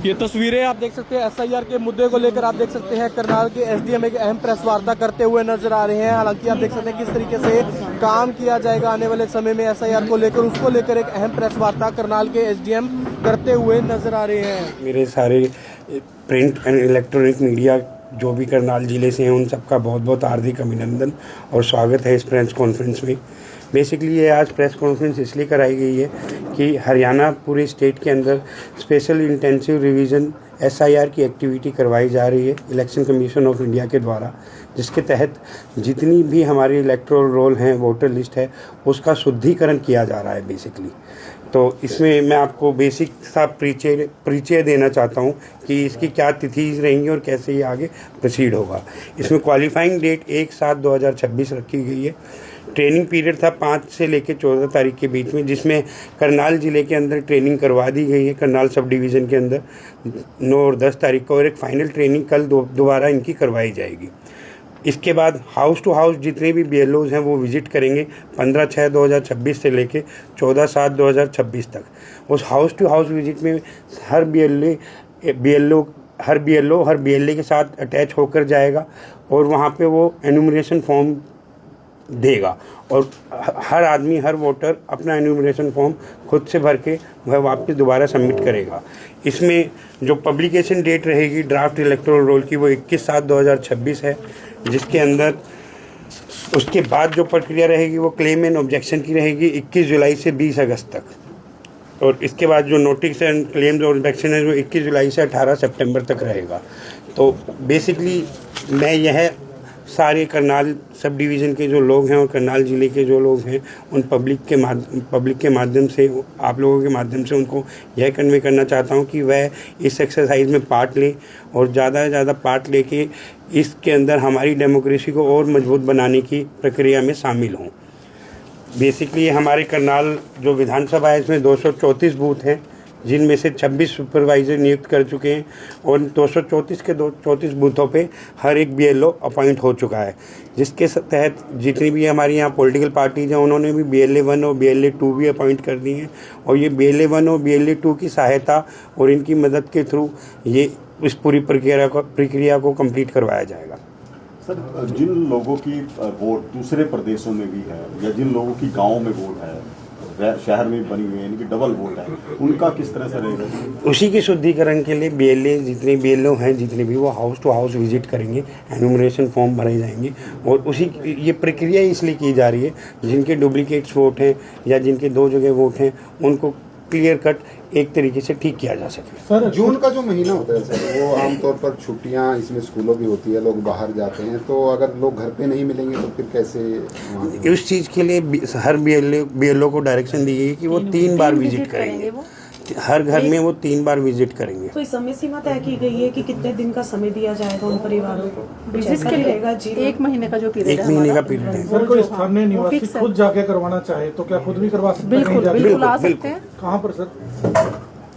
ये तस्वीरें आप देख सकते हैं एसआईआर के मुद्दे को लेकर आप देख सकते हैं करनाल के एसडीएम एक अहम प्रेस वार्ता करते हुए नजर आ रहे हैं। हालांकि आप देख सकते हैं किस तरीके से काम किया जाएगा आने वाले समय में एसआईआर को लेकर, उसको लेकर एक अहम प्रेस वार्ता करनाल के एसडीएम करते हुए नजर आ रहे हैं। मेरे सारे प्रिंट एंड इलेक्ट्रॉनिक मीडिया जो भी करनाल ज़िले से हैं उन सबका बहुत बहुत हार्दिक अभिनंदन और स्वागत है इस प्रेस कॉन्फ्रेंस में। बेसिकली ये आज प्रेस कॉन्फ्रेंस इसलिए कराई गई है कि हरियाणा पूरे स्टेट के अंदर स्पेशल इंटेंसिव रिवीजन एसआईआर की एक्टिविटी करवाई जा रही है इलेक्शन कमीशन ऑफ इंडिया के द्वारा, जिसके तहत जितनी भी हमारी इलेक्टोरल रोल हैं, वोटर लिस्ट है, उसका शुद्धिकरण किया जा रहा है बेसिकली। तो इसमें मैं आपको बेसिक सा परिचय देना चाहता हूँ कि इसकी क्या तिथि रहेंगी और कैसे ये आगे प्रोसीड होगा। इसमें क्वालिफाइंग डेट 1/7/2026 रखी गई है। ट्रेनिंग पीरियड था 5 से लेकर 14 तारीख के बीच में, जिसमें करनाल ज़िले के अंदर ट्रेनिंग करवा दी गई है करनाल सब डिवीज़न के अंदर 9 और 10 तारीख को, और एक फाइनल ट्रेनिंग कल दोबारा इनकी करवाई जाएगी। इसके बाद हाउस टू हाउस जितने भी BLOs हैं वो विज़िट करेंगे 15/6/2026 से लेके 14/7/2026 तक। उस हाउस टू हाउस विज़िट में हर BLO के साथ अटैच होकर जाएगा और वहाँ पे वो एनुमरेशन फॉर्म देगा और हर आदमी, हर वोटर अपना एनुमरेशन फॉर्म खुद से भर के वह वापस दोबारा सबमिट करेगा। इसमें जो पब्लिकेशन डेट रहेगी ड्राफ्ट इलेक्टोरल रोल की वो 21/7/2026 है, जिसके अंदर उसके बाद जो प्रक्रिया रहेगी वो क्लेम एंड ऑब्जेक्शन की रहेगी 21 जुलाई से 20 अगस्त तक, और इसके बाद जो नोटिस एंड क्लेम्स और ऑब्जेक्शन है वो 21 जुलाई से 18 सितंबर तक रहेगा। तो बेसिकली मैं यह सारे करनाल सब डिवीज़न के जो लोग हैं और करनाल ज़िले के जो लोग हैं उन पब्लिक के माध्यम से, आप लोगों के माध्यम से उनको यह कन्वे करना चाहता हूं कि वह इस एक्सरसाइज में पार्ट लें और ज़्यादा से ज़्यादा पार्ट लेके इसके अंदर हमारी डेमोक्रेसी को और मजबूत बनाने की प्रक्रिया में शामिल हों। बेसिकली हमारे करनाल जो विधानसभा है इसमें 234 बूथ हैं, जिनमें से 26 सुपरवाइज़र नियुक्त कर चुके हैं और 234 के 234 बूथों पे हर एक BLO अपॉइंट हो चुका है, जिसके तहत जितनी भी हमारी यहाँ पॉलिटिकल पार्टीज हैं उन्होंने भी BLA 1 और BLA 2 भी अपॉइंट कर दी हैं, और ये BLA 1 और BLA 2 की सहायता और इनकी मदद के थ्रू ये इस पूरी प्रक्रिया को कंप्लीट करवाया जाएगा। सर, जिन लोगों की वोट दूसरे प्रदेशों में भी है या जिन लोगों की गाँव में वोट है, शहर में बनी हुई है, इनकी डबल वोट है, उनका किस तरह से रहेगा? उसी के शुद्धिकरण के लिए जितने BLO हैं जितने भी, वो हाउस टू हाउस विजिट करेंगे, एनुमरेशन फॉर्म भरे जाएंगे, और उसी ये प्रक्रिया इसलिए की जा रही है जिनके डुप्लीकेट्स वोट हैं या जिनके 2 जगह वोट हैं उनको क्लियर कट एक तरीके से ठीक किया जा सके। सर, जून का जो महीना होता है सर, वो आमतौर पर छुट्टियां, इसमें स्कूलों भी होती है, लोग बाहर जाते हैं, तो अगर लोग घर पे नहीं मिलेंगे तो फिर कैसे? उस चीज़ के लिए हर BLO को डायरेक्शन दी गई कि वो 3 बार विजिट करेंगे, हर घर में वो 3 बार विजिट करेंगे। तो इस समय सीमा तय की गई है कि कितने दिन का समय दिया जाएगा उन परिवारों को विजिट के लिए? 1 महीने का जो पीरियड है, 1 महीने का पीरियड है। सर, कोई स्थानीय निवासी खुद जाके करवाना चाहे तो क्या खुद भी करवा सकते हैं? बिल्कुल आ सकते हैं। कहाँ पर सर?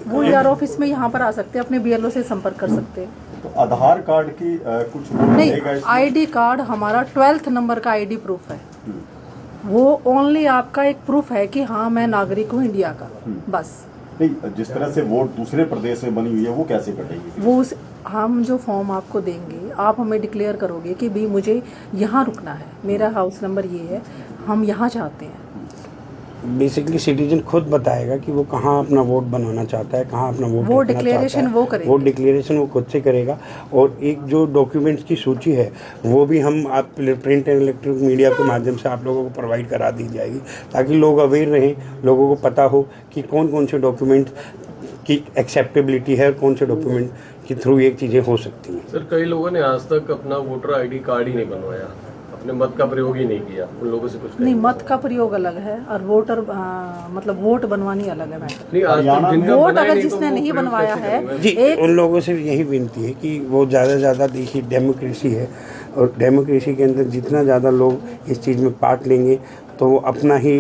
वो ER ऑफिस में यहाँ पर आ सकते हैं, अपने BLO से संपर्क कर सकते हैं। तो आधार कार्ड की कुछ नहीं, ID कार्ड हमारा 12th नंबर का ID प्रूफ है, वो ओनली आपका एक प्रूफ है कि हाँ मैं नागरिक हूँ इंडिया का, बस। नहीं, जिस तरह से वोट दूसरे प्रदेश में बनी हुई है वो कैसे कटेगी? वो हम जो फॉर्म आपको देंगे, आप हमें डिक्लेयर करोगे कि भाई मुझे यहाँ रुकना है, मेरा हाउस नंबर ये है, हम यहाँ चाहते हैं। बेसिकली सिटीजन खुद बताएगा कि वो कहाँ अपना वोट बनाना चाहता है, कहाँ अपना वोट डिक्लेरेशन वो करेगा, वो डिक्लेरेशन वो खुद से करेगा। और एक जो डॉक्यूमेंट्स की सूची है वो भी हम आप प्रिंट एंड इलेक्ट्रॉनिक मीडिया के माध्यम से आप लोगों को प्रोवाइड करा दी जाएगी, ताकि लोग अवेयर रहें, लोगों को पता हो कि कौन कौन से डॉक्यूमेंट की एक्सेप्टेबिलिटी है और कौन से डॉक्यूमेंट के थ्रू ये चीज़ें हो सकती हैं। सर, कई लोगों ने आज तक अपना वोटर ID कार्ड ही नहीं बनवाया, अपने मत का प्रयोग ही नहीं किया, उन लोगों से कुछ नहीं, मत का प्रयोग अलग है और वोटर मतलब वोट बनवानी अलग है। नहीं, आज तक जिनका वोट अगर जिसने नहीं बनवाया है जी, उन लोगों से यही विनती है कि वो ज़्यादा से ज़्यादा, देखिए डेमोक्रेसी है और डेमोक्रेसी के अंदर जितना ज़्यादा लोग इस चीज़ में पार्ट लेंगे तो वो अपना ही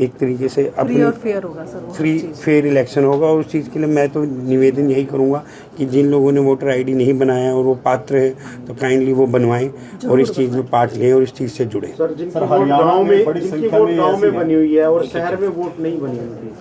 एक तरीके से फ्री और फेयर होगा सर, फ्री फेयर इलेक्शन होगा। और उस चीज़ के लिए मैं तो निवेदन यही करूँगा कि जिन लोगों ने वोटर ID नहीं बनाया और वो पात्र हैं तो काइंडली वो बनवाएं और इस चीज़ में पार्ट लें और इस चीज़ से जुड़ें। सर, जिनकी वोट गाँव में बनी हुई है और शहर में वोट नहीं बनी हुई,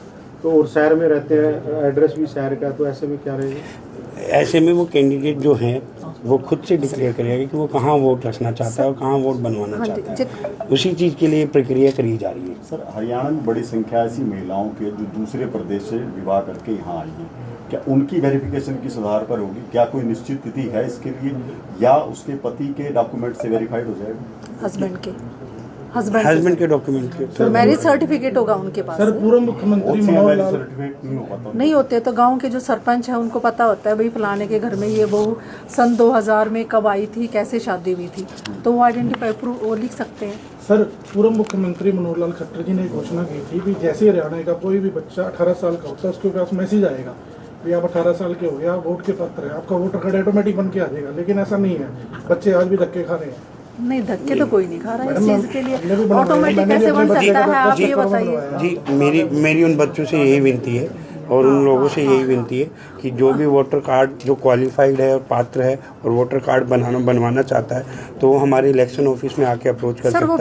तो और शहर में रहते हैं, एड्रेस भी शहर का, तो ऐसे में क्या रहेगा? ऐसे में वो कैंडिडेट जो हैं वो खुद से डिक्लेयर करेगा कि वो कहाँ वोट रखना चाहता है और कहाँ वोट बनवाना चाहता है। उसी चीज़ के लिए प्रक्रिया करी जा रही है। सर, हरियाणा में बड़ी संख्या ऐसी महिलाओं के जो दूसरे प्रदेश से विवाह करके यहाँ आई हैं, क्या उनकी वेरिफिकेशन किस आधार पर होगी? क्या कोई निश्चित तिथि है इसके लिए, या उसके पति के डॉक्यूमेंट से वेरीफाइड हो जाएगा? हस्बैंड के डॉक्यूमेंट के तो मैरिज सर्टिफिकेट होगा उनके पास। सर, पूर्व मुख्यमंत्री मनोहर लाल सर्टिफिकेट नहीं हो पाता? नहीं होते तो गांव के जो सरपंच है उनको पता होता है भाई फलाने के घर में ये बहू सन 2000 में कब आई थी, कैसे शादी हुई थी, तो वो आइडेंटिफाई प्रूफ वो लिख सकते हैं। सर, पूर्व मुख्यमंत्री मनोहर लाल खट्टर जी ने घोषणा की थी कि जैसे हरियाणा का कोई भी बच्चा 18 साल का होता है उसके पास मैसेज आएगा कि आप 18 साल के हो गए, आप वोट के पात्र हैं, आपका वोटर कार्ड ऑटोमेटिक बन के आ जाएगा। लेकिन ऐसा नहीं है, बच्चे आज भी धक्के खा रहे हैं। नहीं, धक्के तो कोई नहीं खा रहा है इस चीज के लिए। ऑटोमेटिक कैसे बन सकता है, आप ये बताइए। जी, मेरी उन बच्चों से यही विनती है और उन लोगों से यही विनती है कि जो भी वोटर कार्ड जो क्वालिफाइड है और पात्र है और वोटर कार्ड बनवाना चाहता है तो वो हमारे इलेक्शन ऑफिस में आके अप्रोच कर सकता है। उनका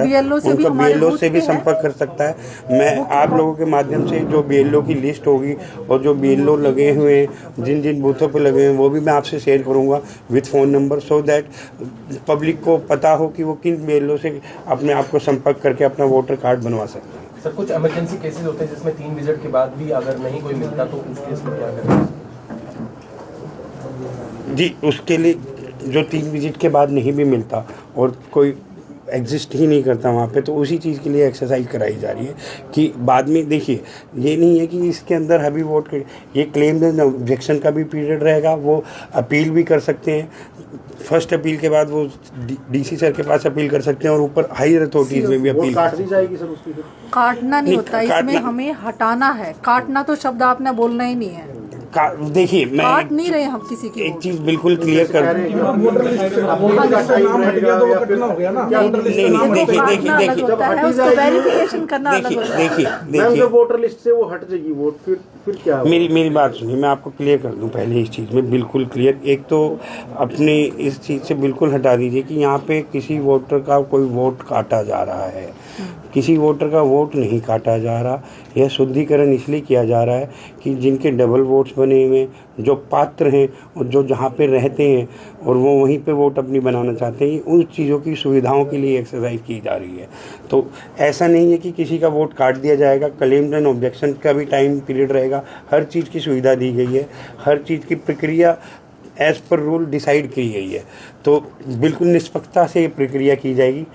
BLO से भी संपर्क कर सकता है। मैं आप लोगों के माध्यम से जो BLO की लिस्ट होगी और जो BLO लगे हुए हैं, जिन जिन बूथों पे लगे हैं, वो भी मैं आपसे शेयर करूंगा with phone number, so that public को पता हो कि वो किन BLO से अपने आप को संपर्क करके अपना वोटर कार्ड बनवा सकते हैं। सर, कुछ इमरजेंसी केसेस होते हैं जिसमें 3 विजिट के बाद भी अगर नहीं कोई मिलता तो उस केस में क्या करें? जी, उसके लिए जो 3 विजिट के बाद नहीं भी मिलता और कोई एग्जिस्ट ही नहीं करता वहाँ पे, तो उसी चीज़ के लिए एक्सरसाइज कराई जा रही है कि बाद में देखिए, ये नहीं है कि इसके अंदर अभी वोट ये क्लेम ऑब्जेक्शन का भी पीरियड रहेगा, वो अपील भी कर सकते हैं। फर्स्ट अपील के बाद वो DC सर के पास अपील कर सकते हैं और ऊपर हायर अथॉरिटीज में भी अपील काट दी जाएगी सर उसकी? काटना नहीं होता, इसमें हमें हटाना है। काटना तो शब्द आपने बोलना ही नहीं है। देखिए, मैं काट नहीं रहे हम किसी की। एक चीज़ बिल्कुल क्लियर कर देखिए वोटर लिस्ट से वो हट जाएगी वोट, फिर क्या? मेरी बात सुनिए, मैं आपको क्लियर कर दूं पहले इस चीज़ में बिल्कुल क्लियर। एक तो अपने इस चीज़ से बिल्कुल हटा दीजिए कि यहाँ पे किसी वोटर का कोई वोट काटा जा रहा है। किसी वोटर का वोट नहीं काटा जा रहा। यह शुद्धिकरण इसलिए किया जा रहा है कि जिनके डबल वोट्स बने हुए, जो पात्र हैं और जो जहाँ पे रहते हैं और वो वहीं पे वोट अपनी बनाना चाहते हैं, उन चीज़ों की सुविधाओं के लिए एक्सरसाइज की जा रही है। तो ऐसा नहीं है कि किसी का वोट काट दिया जाएगा। क्लेम्स एंड ऑब्जेक्शन का भी टाइम पीरियड रहेगा। हर चीज़ की सुविधा दी गई है, हर चीज़ की प्रक्रिया एज पर रूल डिसाइड की गई है। तो बिल्कुल निष्पक्षता से ये प्रक्रिया की जाएगी।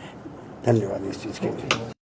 धन्यवाद इस चीज़ के लिए।